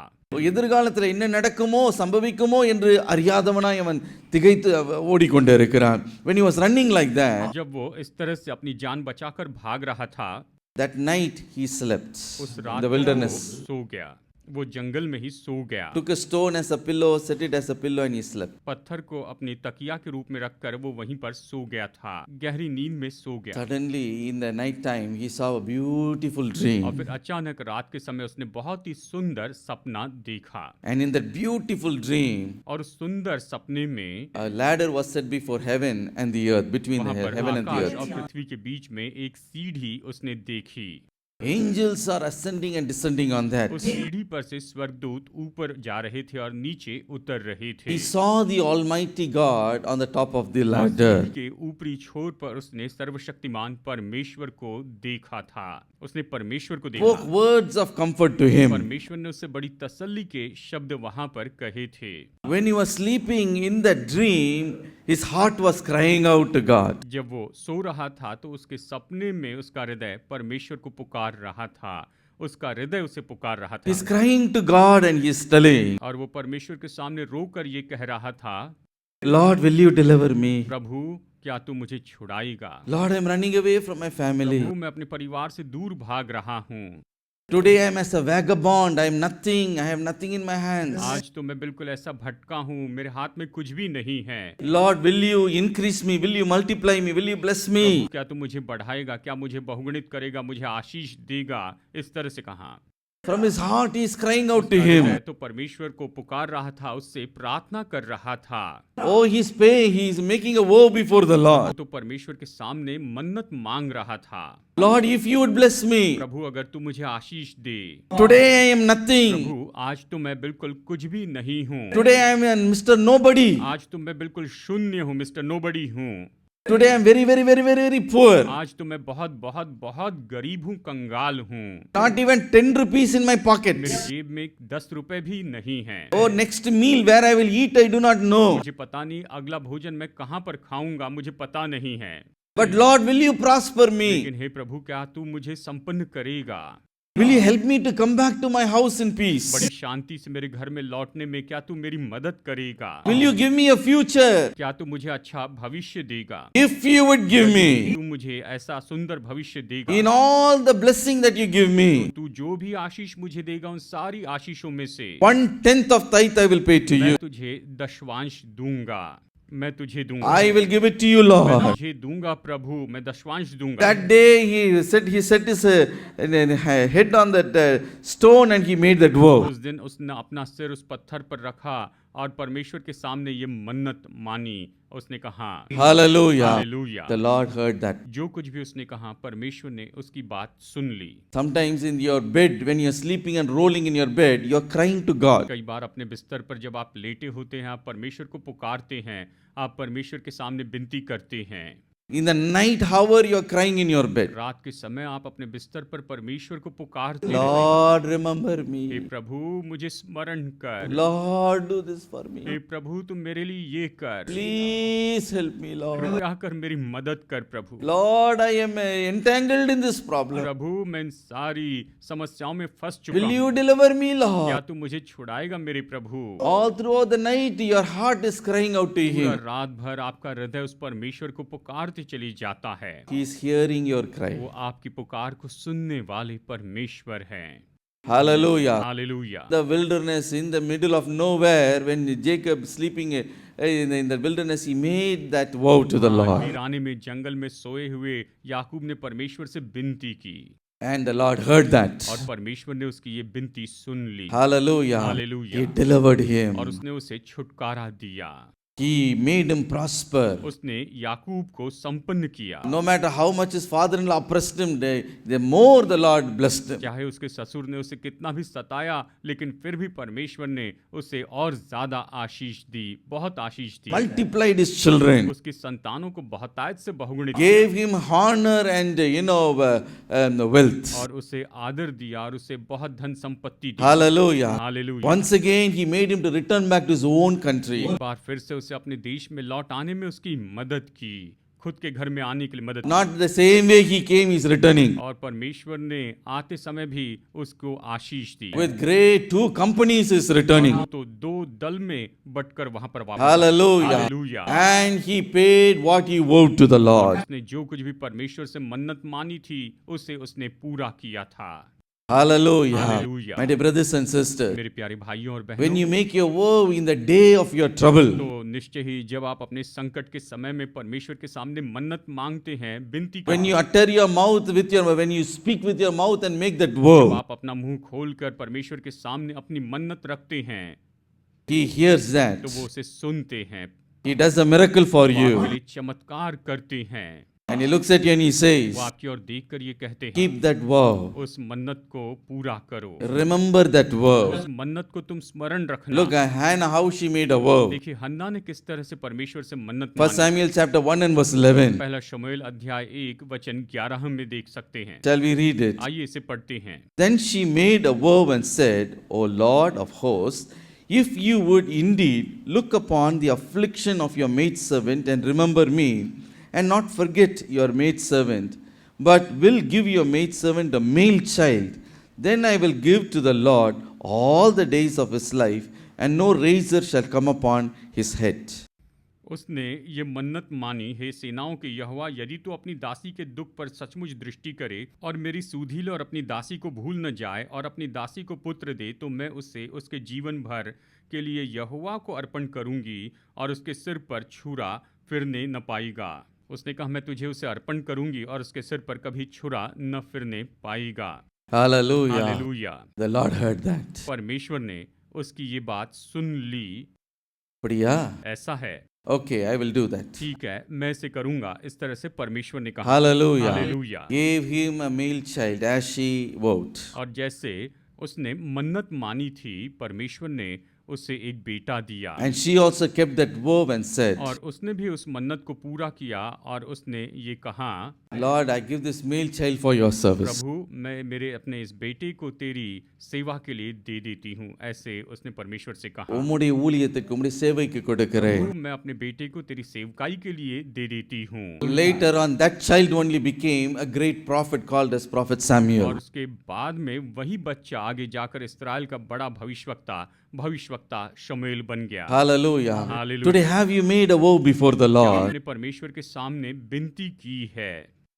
எதிர்காலத்தில் என்ன நடக்குமோ சம்பவிக்குமோ என்று அறியாதவனாய் அவன் திகைத்து ஓடிக்கொண்டே இருக்கிறான். When he was running like that, जब वो इस तरह से अपनी जान बचाकर भाग रहा था, that night he slept उस in रात the को वो wilderness. सो गया, वो जंगल में ही सो गया। Took a stone as a pillow, set it as a pillow and he slept. पत्थर को अपनी तकिया के रूप में रखकर वो वहीं पर सो गया था, गहरी नींद में सो गया। Suddenly in the night time he saw a beautiful और dream. फिर अचानक रात के समय उसने बहुत ही सुंदर सपना देखा, And in that beautiful dream, और उस सुंदर सपने में a ladder was set before heaven and the earth, between the वहां पर heaven and the Akash earth. और पृथ्वी के बीच में एक सीढ़ी उसने देखी। Angels are ascending and descending on that. उस सीढ़ी पर से स्वर्गदूत ऊपर जा रहे थे और नीचे उतर रहे थे। He saw the Almighty God on the top of the और ladder. सीढ़ी के ऊपरी छोर पर उसने सर्वशक्तिमान परमेश्वर को देखा था, उसने परमेश्वर को Spoke देखा। words of comfort to him. परमेश्वर ने उससे बड़ी तसल्ली के शब्द वहां पर कहे थे। When he was sleeping in that dream, his heart was crying out to God. जब वो सो रहा था तो उसके सपने में उसका हृदय परमेश्वर को पुकार रहा था, उसका हृदय उसे पुकार रहा था। He's crying to God and he's telling, और वो परमेश्वर के सामने रोकर ये कह रहा था, Lord, will you deliver me? प्रभु क्या तू मुझे छुड़ाएगा? Lord, I'm running away from my family. प्रभु मैं अपने परिवार से दूर भाग रहा हूँ। Today I'm as a vagabond. I'm nothing. I have nothing in my hands. आज तो मैं बिल्कुल ऐसा भटका हूँ, मेरे हाथ में कुछ भी नहीं है। Lord, will you increase me? Will you multiply me? Will you bless me? प्रभु क्या तू मुझे बढ़ाएगा? क्या मुझे बहुगुणित करेगा? मुझे आशीष देगा? इस तरह से कहा। From his heart, he is crying out to him. तो परमेश्वर को पुकार रहा था, उससे प्रार्थना कर रहा था। Oh, he's praying. He is making a vow before the Lord. तो परमेश्वर के सामने मन्नत मांग रहा था। Lord, if you would bless me, प्रभु अगर तू मुझे आशीष दे। today I am nothing. प्रभु आज तो मैं बिल्कुल कुछ भी नहीं हूँ। Today I am Mr. Nobody. आज तो मैं बिल्कुल शून्य हूँ, मिस्टर नोबडी हूँ। Today I am very, very, very, very, very poor. आज तो मैं बहुत बहुत बहुत गरीब हूँ, कंगाल हूँ। Not even 10 rupees in my pocket. मेरी जेब में 10 रुपए भी नहीं है। Oh, next meal where I will eat, I do not know. मुझे पता नहीं अगला भोजन मैं कहाँ पर खाऊंगा, मुझे पता नहीं है। But Lord, will you prosper me? लेकिन हे प्रभु क्या तू मुझे संपन्न करेगा? Will you help me to come back to my house in peace? बड़ी शांति से मेरे घर में लौटने में क्या तू मेरी मदद करेगा? Will you give me a future? क्या तू मुझे अच्छा भविष्य देगा? If you would give me तू मुझे ऐसा सुंदर भविष्य देगा, in all the blessing that you give me, तू जो भी आशीष मुझे देगा उन सारी आशीषों में से 1/10 of tithe I will pay to मैं you. तुझे दशवांश दूंगा, मैं तुझे दूंगा, I will give it to you, मैं Lord. तुझे दूंगा प्रभु, मैं दशवांश दूंगा। That day he set his head on that stone and he made that vow. उस दिन उसने अपना सिर उस पत्थर पर रखा और परमेश्वर के सामने ये मन्नत मानी। उसने कहा Hallelujah. Hallelujah. The Lord heard that. जो कुछ भी उसने कहा परमेश्वर ने उसकी बात सुन ली। Sometimes in your bed, when you're sleeping and rolling in your bed, you're crying to God. कई बार अपने बिस्तर पर जब आप लेटे होते हैं, आप परमेश्वर को पुकारते हैं, आप परमेश्वर के सामने विनती करते हैं। In the night hour, you're crying in your bed. रात के समय आप अपने बिस्तर पर परमेश्वर को पुकारते हैं, Lord, remember हे me. प्रभु मुझे स्मरण कर, Lord, do this for hey me. प्रभु तुम मेरे लिए ये कर, Please help me, Lord. कृपया कर मेरी मदद कर प्रभु। Lord, I am entangled in this problem. प्रभु मैं इन सारी समस्याओं में फंस चुका Will हूँ, you deliver me, क्या Lord? तू मुझे छुड़ाएगा मेरे प्रभु? All throughout the night, your heart is crying out to पूरा Him. रात भर आपका हृदय उस परमेश्वर को पुकारते चली जाता है। He is hearing your वो cry. आपकी पुकार को सुनने वाले परमेश्वर हैं। Hallelujah. Hallelujah. The wilderness, in the middle of nowhere, when Jacob sleeping in the wilderness, he made that vow to the Lord. वीराने में जंगल में सोए हुए याकूब ने परमेश्वर से विनती की And the Lord heard that. और परमेश्वर ने उसकी ये विनती सुन ली Hallelujah. Hallelujah. He delivered him. और उसने उसे छुटकारा दिया। He made him prosper. उसने याकूब को संपन्न किया। No matter how much his father-in-law oppressed him, the more the Lord blessed him. चाहे उसके ससुर ने उसे कितना भी सताया, लेकिन फिर भी परमेश्वर ने उसे और ज्यादा आशीष दी, बहुत आशीष दी। Multiplied his children. उसकी संतानों को बहुतायत से बहुगुणित Gave him honor and wealth. और उसे आदर दिया और उसे बहुत धन संपत्ति दी। Hallelujah. Hallelujah. Once again, he made him to return back to his own country. एक बार फिर से उसे अपने देश में लौट आने में उसकी मदद की, खुद के घर में आने के लिए मदद Not the same way he came, he's returning. की। और परमेश्वर ने आते समय भी उसको आशीष दी। With great 2 companies is returning. वो तो 2 दल में बटकर वहां पर वापस Hallelujah. Hallelujah. And he paid what he vowed to the Lord. उसने जो कुछ भी परमेश्वर से मन्नत मानी थी उसे उसने पूरा किया था। Hallelujah. Hallelujah. My dear brothers and sisters, मेरे प्यारे भाइयों और when बहनों, you make your vow in the day of your trouble, तो निश्चय ही जब आप अपने संकट के समय में परमेश्वर के सामने मन्नत मांगते हैं, विनती when करते you हैं, utter your mouth with your, when you speak with your mouth and make that जब vow, आप अपना मुंह खोलकर परमेश्वर के सामने अपनी मन्नत रखते हैं, he hears that. तो वो उसे सुनते हैं, He does a miracle for वो आपके you. लिए चमत्कार करते हैं। And he looks at you and he says, वो आपकी ओर देखकर ये कहते हैं, keep that vow. उस मन्नत को पूरा करो, Remember that vow. उस मन्नत को तुम स्मरण रखना। Look at Hannah, how she made a vow. देखिए हन्ना ने किस तरह से परमेश्वर से मन्नत 1 मानी। Samuel chapter 1 and verse 11. पहला शमूएल अध्याय 1 वचन 11 में देख सकते हैं। Shall we read it? आइए इसे पढ़ते हैं। Then she made a vow and said, O Lord of hosts, if you would indeed look upon the affliction of your maidservant and remember me, and not forget your maidservant, but will give your maidservant a male child, then I will give to the Lord all the days of his life, and no razor shall come upon his head. उसने ये मन्नत मानी, हे सेनाओं के यहोवा, यदि तू अपनी दासी के दुख पर सचमुच दृष्टि करे और मेरी सुधील और अपनी दासी को भूल न जाए और अपनी दासी को पुत्र दे, तो मैं उसे उसके जीवन भर के लिए यहोवा को अर्पण करूंगी और उसके सिर पर छुरा फिरने न पाएगा। उसने कहा मैं तुझे उसे अर्पण करूंगी और उसके सिर पर कभी छुरा न फिरने पाएगा। Hallelujah. Hallelujah. The Lord heard that. परमेश्वर ने उसकी ये बात सुन ली। बढ़िया. ऐसा है, Okay, I will do that. ठीक है, मैं इसे करूंगा। इस तरह से परमेश्वर ने कहा। Hallelujah. Hallelujah. Gave him a male child as she vowed. और जैसे उसने मन्नत मानी थी, परमेश्वर ने उसे एक बेटा दिया। And she also kept that vow and said, और उसने भी उस मन्नत को पूरा किया और उसने ये कहा, Lord, I give this male child for your service. प्रभु मैं मेरे अपने इस बेटे को तेरी सेवा के लिए दे देती हूँ। ऐसे उसने परमेश्वर से कहा, உம்முடைய ஊழியத்துக்கு உம்முடைய சேவைக்கு கொடுக்கிறேன். प्रभु मैं अपने बेटे को तेरी सेवकाई के लिए दे देती हूँ। Later on, that child only became a great prophet called as Prophet और Samuel. उसके बाद में वही बच्चा आगे जाकर इस्राएल का बड़ा भविष्यवक्ता शमूएल बन गया। Hallelujah. Hallelujah. Today, have you made a vow before the क्या Lord? आपने परमेश्वर के सामने विनती की है?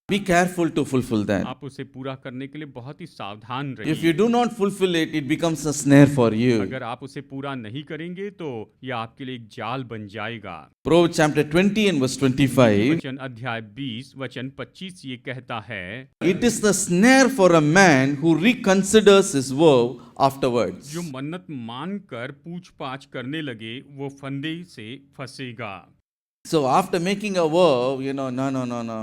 Be careful to fulfill that. आप उसे पूरा करने के लिए बहुत ही सावधान If रहिए। you do not fulfill it, it becomes a snare for you. अगर आप उसे पूरा नहीं करेंगे तो यह आपके लिए एक जाल बन जाएगा। Proverbs chapter 20 and verse 25. वचन अध्याय 20 वचन 25 ये कहता है, It is the snare for a man who reconsiders his vow afterwards. जो मन्नत मानकर पूछ पाछ करने लगे वो फंदे से फंसेगा। So after making a vow, no,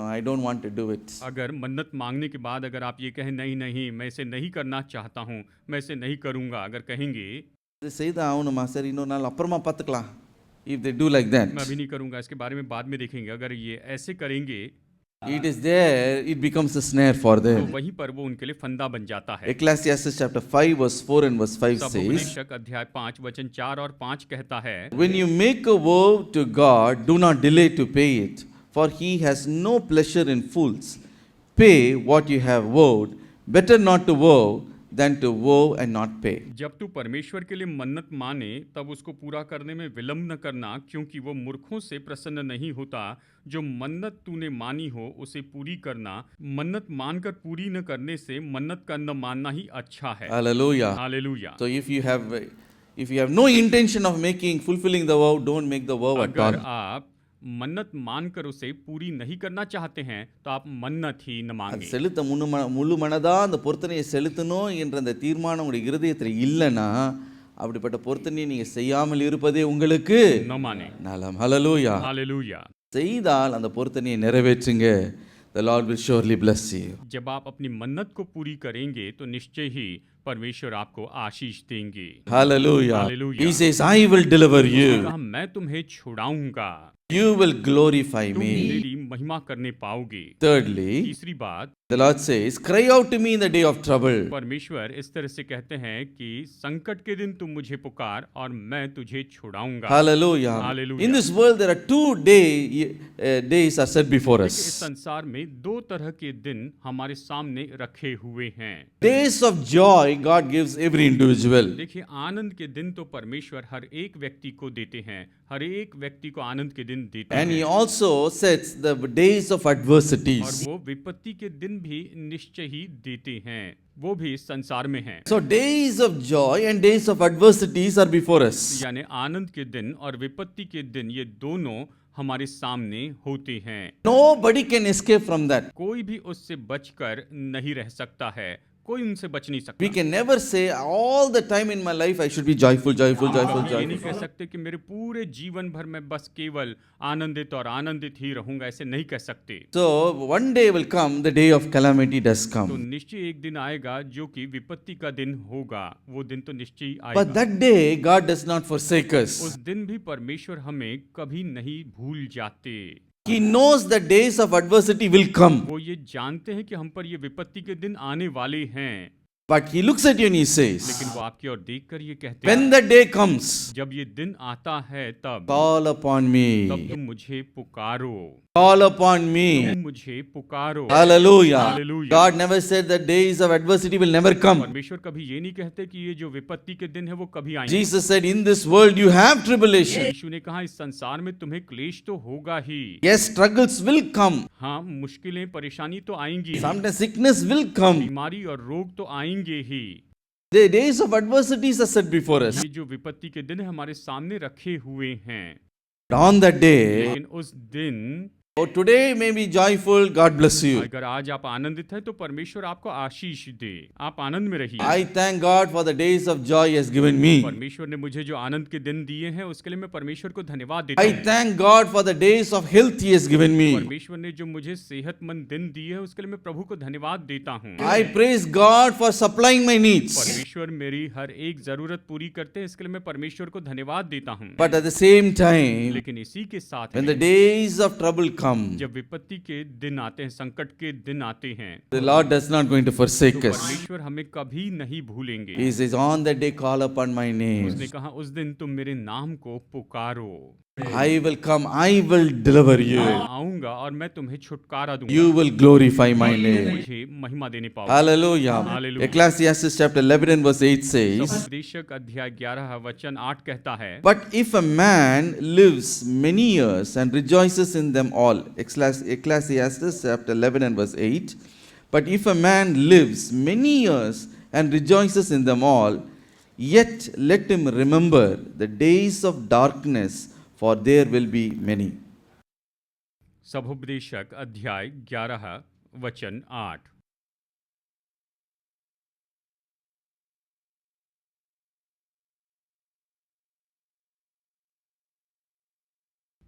I don't want to do it. अगर मन्नत मांगने के बाद अगर आप ये कहें नहीं मैं इसे नहीं करना चाहता हूँ, मैं इसे नहीं करूँगा, अगर कहेंगे இதை செய்து ஆகணுமா சரி இன்னொரு நாள் அப்புறமா பார்த்துக்கலாம். If they do like that, मैं अभी नहीं करूँगा, इसके बारे में बाद में देखेंगे, अगर ये ऐसे करेंगे it is there, it becomes a snare for तो them. वहीं पर वो उनके लिए फंदा बन जाता है। Ecclesiastes chapter 5 verse 4 and verse 5 सब says, उपदेशक अध्याय 5 वचन 4 और 5 कहता है, When you make a vow to God, do not delay to pay it, for he has no pleasure in fools. Pay what you have vowed. Better not to vow than to vow and not pay. जब तू परमेश्वर के लिए मन्नत माने तब उसको पूरा करने में विलंब न करना, क्योंकि वो मूर्खों से प्रसन्न नहीं होता। जो मन्नत तूने मानी हो उसे पूरी करना, मन्नत मानकर पूरी न करने से मन्नत का न मानना ही अच्छा है। Hallelujah. Hallelujah. So if you have no intention of fulfilling the vow, don't make the vow at अगर all. आप मन्नत मानकर उसे पूरी नहीं करना चाहते हैं तो आप मन्नत ही न அது मांगे। செலுத்த முழு மனதா அந்த பொருத்தனையை செலுத்தணும் என்ற அந்த தீர்மானம் உங்களுடைய இருதயத்தில் இல்லைன்னா அப்படிப்பட்ட பொருத்தனையை நீங்க செய்யாமல் இருப்பதே உங்களுக்கு न माने। நலம். ஹalleluya. हालेलुया। செய்தால் அந்த பொருத்தனையை நிறைவேற்றுங்க. The Lord will surely bless you. जब आप अपनी मन्नत को पूरी करेंगे तो निश्चय ही परमेश्वर आपको आशीष देंगे। Hallelujah. Hallelujah. He says, I will deliver उसने you. कहा, मैं तुम्हें छुड़ाऊंगा, You will glorify तुम me. मेरी महिमा करने पाओगे। Thirdly, तीसरी बात, the Lord says, cry out to me in the day of trouble. परमेश्वर इस तरह से कहते हैं कि संकट के दिन तुम मुझे पुकार और मैं तुझे छुड़ाऊंगा। Hallelujah. Hallelujah. In this world, there are days are set before इस us. संसार में दो तरह के दिन हमारे सामने रखे हुए हैं। Days of joy, God gives every individual. देखिए, आनंद के दिन तो परमेश्वर हर एक व्यक्ति को देते हैं, हर एक व्यक्ति को आनंद के दिन देते And He हैं। also sets the days of और adversities. वो विपत्ति के दिन भी निश्चय ही देते हैं, वो भी इस संसार में हैं। So days of joy and days of adversities are before us. यानी आनंद के दिन और विपत्ति के दिन ये दोनों हमारे सामने होते हैं। Nobody can escape from that. कोई भी उससे बचकर नहीं रह सकता है, कोई उनसे बच नहीं सकता। We can never say all the time in my life I should be joyful. हम ये नहीं कह सकते कि मेरे पूरे जीवन भर में बस केवल आनंदित और आनंदित ही रहूंगा, ऐसे नहीं कह सकते। So one day will come, the day of calamity does तो come. निश्चय एक दिन आएगा जो कि विपत्ति का दिन होगा, वो दिन तो निश्चय ही But आएगा। that day God does not forsake उस us. दिन भी परमेश्वर हमें कभी नहीं भूल जाते। He knows the days of adversity will come. वो ये जानते हैं कि हम पर ये विपत्ति के दिन आने वाले हैं, But He looks at you and He says, लेकिन वो आपकी ओर देख कर ये कहते हैं, when the day comes, जब ये दिन आता है तब call upon me. तुम मुझे पुकारो, Call upon me. तुम मुझे पुकारो। Hallelujah. Hallelujah. God never said that days of adversity will never come. परमेश्वर कभी ये नहीं कहते कि ये जो विपत्ति के दिन है वो कभी आएंगे। Jesus said, in this world you have tribulation. यीशु ने कहा इस संसार में तुम्हें क्लेश तो होगा ही। Yes, struggles will come. हाँ, मुश्किलें परेशानी तो आएंगी, Sometimes sickness will come. बीमारी और रोग तो आएंगे ही। The days of adversities are set before us. ये जो विपत्ति के दिन हमारे सामने रखे हुए हैं, On that day, लेकिन उस दिन Oh, today may be joyful. God bless you. अगर आज आप आनंदित हैं तो परमेश्वर आपको आशीष दे, आप आनंद में रहिए। I thank God for the days of joy He has given me. परमेश्वर ने मुझे जो आनंद के दिन दिए हैं उसके लिए मैं परमेश्वर को धन्यवाद देता I हूँ। thank God for the days of health He has given me. परमेश्वर ने जो मुझे सेहतमंद दिन दिए हैं उसके लिए मैं प्रभु को धन्यवाद देता हूँ। I praise God for supplying my needs. परमेश्वर मेरी हर एक जरूरत पूरी करते हैं, इसके लिए मैं परमेश्वर को धन्यवाद देता हूँ। But at the same time, लेकिन इसी के साथ when the में days of trouble come, जब विपत्ति के दिन आते हैं, संकट के दिन आते हैं, the Lord does not going to तो forsake us. परमेश्वर हमें कभी नहीं भूलेंगे। He says, on that day call upon my name. उसने कहा उस दिन तुम मेरे नाम को पुकारो, I will come, I will deliver you. मैं आऊंगा और मैं तुम्हें छुटकारा दूंगा, You will glorify my name. मुझे महिमा देने पाओगे। Hallelujah. Hallelujah. Ecclesiastes chapter 11 and verse 8 says, उपदेशक अध्याय 11 वचन 8 कहता है, But if a man lives many years and rejoices in them all, Ecclesiastes chapter 11 and verse 8, but if a man lives many years and rejoices in them all, yet let him remember the days of darkness, for there will be many. सभोपदेशक अध्याय 11 वचन 8।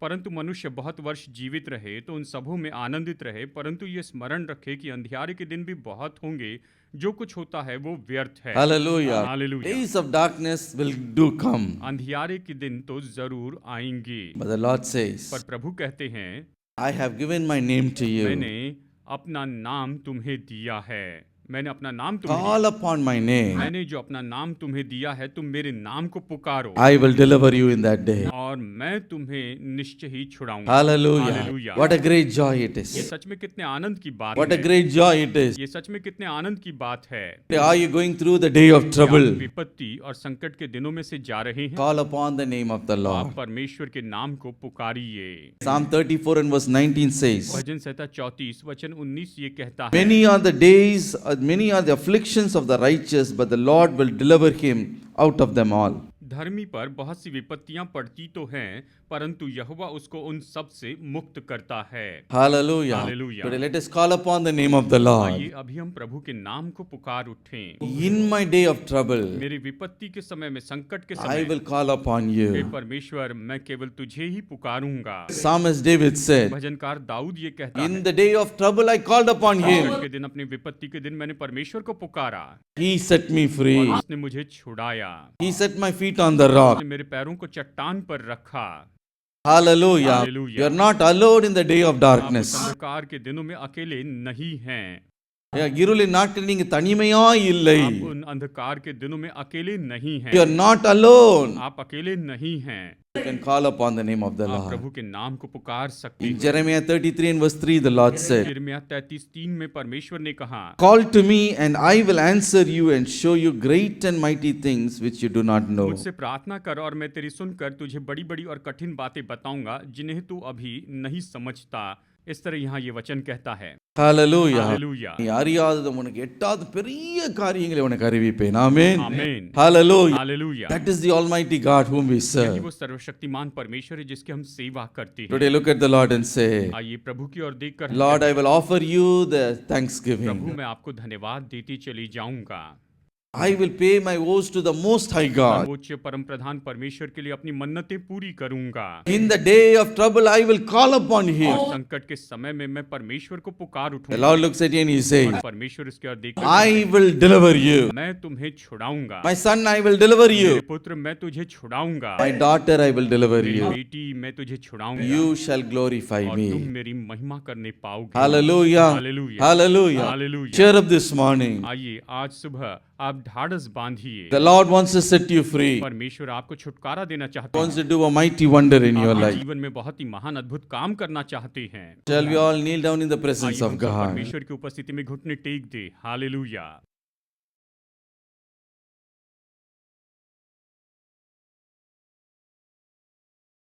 परंतु मनुष्य बहुत वर्ष जीवित रहे तो उन सबों में आनंदित रहे, परंतु ये स्मरण रखे कि अंधियारे के दिन भी बहुत होंगे, जो कुछ होता है वो व्यर्थ है। Hallelujah. Hallelujah. Days of darkness will do come. अंधियारे के दिन तो जरूर आएंगे, But the Lord says, पर प्रभु कहते हैं, I have given my name to you. मैंने अपना नाम तुम्हें दिया है, मैंने अपना नाम तुम्हें दिया। Call upon my name. मैंने जो अपना नाम तुम्हें दिया है, तुम मेरे नाम को पुकारो I will deliver you in that day. और मैं तुम्हें निश्चय ही छुड़ाऊंगा। Hallelujah. Hallelujah. What a great joy it ये is. सच में कितने आनंद की बात What a है। great joy it is. ये सच में कितने आनंद की बात है। Are you going through the day of क्या trouble? आप विपत्ति और संकट के दिनों में से जा रहे हैं? Call upon the name of the आप Lord. परमेश्वर के नाम को पुकारिए। Psalm 34 and verse 19 says, भजन संहिता 34 वचन 19 ये कहता है, Many are the days, many are the afflictions of the righteous, but the Lord will deliver him out of them all. धर्मी पर बहुत सी विपत्तियां पड़ती तो हैं, परंतु यहोवा उसको उन सब से मुक्त करता है। Hallelujah. Hallelujah. Today let us call upon the name of the Lord. आइए अभी हम प्रभु के नाम को पुकार उठें। In my day of trouble, मेरी विपत्ति के समय में, संकट के I समय, will call upon hey you. परमेश्वर मैं केवल तुझे ही पुकारूंगा। Psalmist David said, भजनकार दाऊद ये कहता In है, the day of trouble I called upon संकट him. के दिन, अपनी विपत्ति के दिन मैंने परमेश्वर को पुकारा He set me और free. उसने मुझे छुड़ाया। He set my feet on the rock. उसने मेरे पैरों को चट्टान पर रखा। Hallelujah. Hallelujah. You are not alone in the day of आप darkness. उस अंधकार के दिनों में अकेले नहीं हैं। இருளின் நாட்களில் நீங்க தனிமையாய் இல்லை. आप उन अंधकार के दिनों में अकेले नहीं हैं। You are not alone. आप अकेले नहीं हैं। You can call upon the name of the आप Lord. प्रभु के नाम को पुकार सकते In हैं। Jeremiah 33 and verse 3 the Lord said, यिर्मयाह 33:3 में परमेश्वर ने कहा, Call to me and I will answer you and show you great and mighty things which you do not know. मुझसे प्रार्थना कर और मैं तेरी सुनकर तुझे बड़ी बड़ी और कठिन बातें बताऊंगा जिन्हें तू अभी नहीं समझता। इस तरह यहाँ ये वचन कहता है। Hallelujah. Hallelujah. நீ அறியாதது உனக்கு எட்டாவது பெரிய காரியங்களை உனக்கு அறிவிப்பேன். Amen. Amen. Hallelujah. Hallelujah. That is the Almighty God whom we यही serve. वो सर्वशक्तिमान परमेश्वर है जिसकी हम सेवा करते हैं। Today look at the Lord and say, आइए प्रभु की ओर देखकर हम Lord, I will offer you the Prabhu thanksgiving. मैं आपको धन्यवाद देती चली जाऊंगा। I will pay my vows to the Most High God. सर्वोच्च परम प्रधान परमेश्वर के लिए अपनी मन्नतें पूरी करूंगा। In the day of trouble, I will call upon और Him. संकट के समय में मैं परमेश्वर को पुकार The उठूंगा। Lord looks at you and He says, और परमेश्वर इसके ओर देखकर I will deliver you. मैं तुम्हें छुड़ाऊंगा। My son, I will deliver मेरे you. पुत्र मैं तुझे छुड़ाऊंगा। My daughter, I will deliver मेरी you. बेटी मैं तुझे छुड़ाऊंगा। You shall glorify और तुम me. मेरी महिमा करने पाओगे। Hallelujah. Hallelujah. Hallelujah. Hallelujah. Cheer up this morning. आइए आज सुबह आप ढाढ़स बांधिए। The Lord wants to set you free. परमेश्वर आपको छुटकारा देना चाहते He हैं। wants to do a mighty wonder in your आपके life. जीवन में बहुत ही महान अद्भुत काम करना चाहते हैं। Shall we all kneel down in the presence आइए of हम सब God? परमेश्वर की उपस्थिति में घुटने टेक दे। हालेलुया।